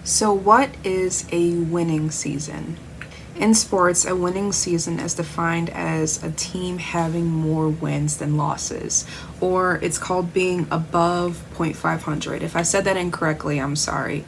So, what is a winning season? In sports, a winning season is defined as a team having more wins than losses, or it's called being above .500. If I said that incorrectly, I'm sorry.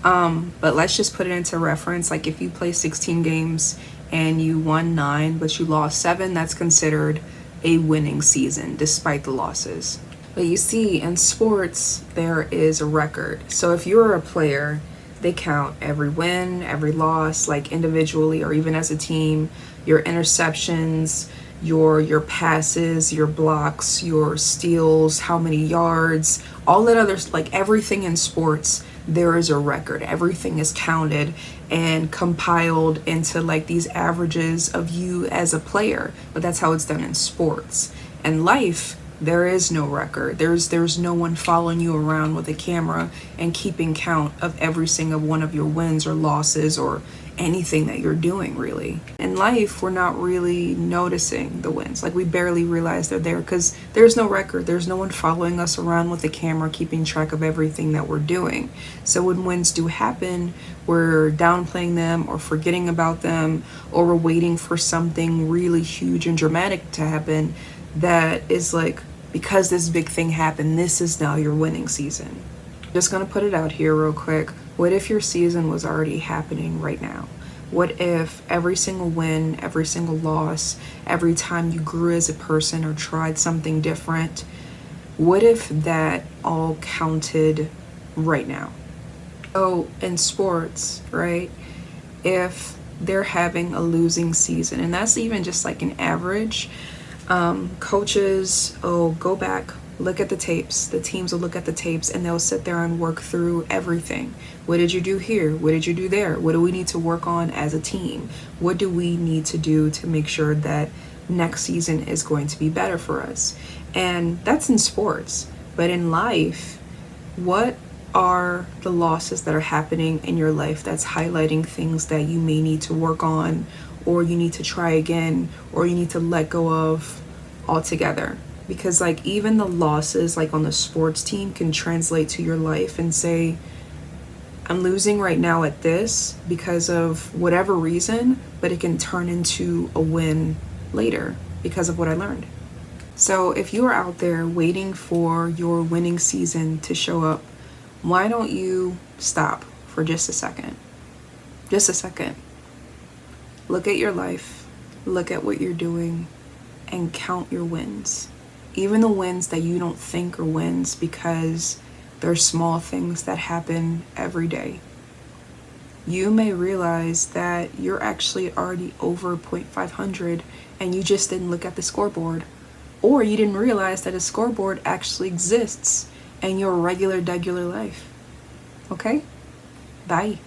But let's just put it into reference. Like if you play 16 games and you won 9, but you lost 7, that's considered a winning season despite the losses. But you see, in sports, there is a record. So if you're a player, they count every win, every loss, like individually or even as a team, your interceptions, your passes, your blocks, your steals, how many yards, all that other, like everything in sports, there is a record. Everything is counted and compiled into like these averages of you as a player. But that's how it's done in sports. And life, there is no record. There's no one following you around with a camera and keeping count of every single one of your wins or losses or anything that you're doing, really. In life, we're not really noticing the wins. Like we barely realize they're there because there's no record. There's no one following us around with a camera keeping track of everything that we're doing. So when wins do happen, we're downplaying them or forgetting about them, or we're waiting for something really huge and dramatic to happen that is like, because this big thing happened, this is now your winning season. Just gonna put it out here real quick. What if your season was already happening right now? What if every single win, every single loss, every time you grew as a person or tried something different, what if that all counted right now? So in sports, right, if they're having a losing season, and that's even just like an average, coaches go back, look at the tapes. The teams will look at the tapes and they'll sit there and work through everything. What did you do here? What did you do there? What do we need to work on as a team? What do we need to do to make sure that next season is going to be better for us? And that's in sports. But in life, what are the losses that are happening in your life that's highlighting things that you may need to work on, or you need to try again, or you need to let go of altogether? Because like even the losses like on the sports team can translate to your life and say, I'm losing right now at this because of whatever reason, but it can turn into a win later because of what I learned. So if you are out there waiting for your winning season to show up, why don't you stop for just a second? Just a second. Look at your life, look at what you're doing, and count your wins. Even the wins that you don't think are wins, because they're small things that happen every day. You may realize that you're actually already over .500 and you just didn't look at the scoreboard. Or you didn't realize that a scoreboard actually exists in your regular life. Okay? Bye.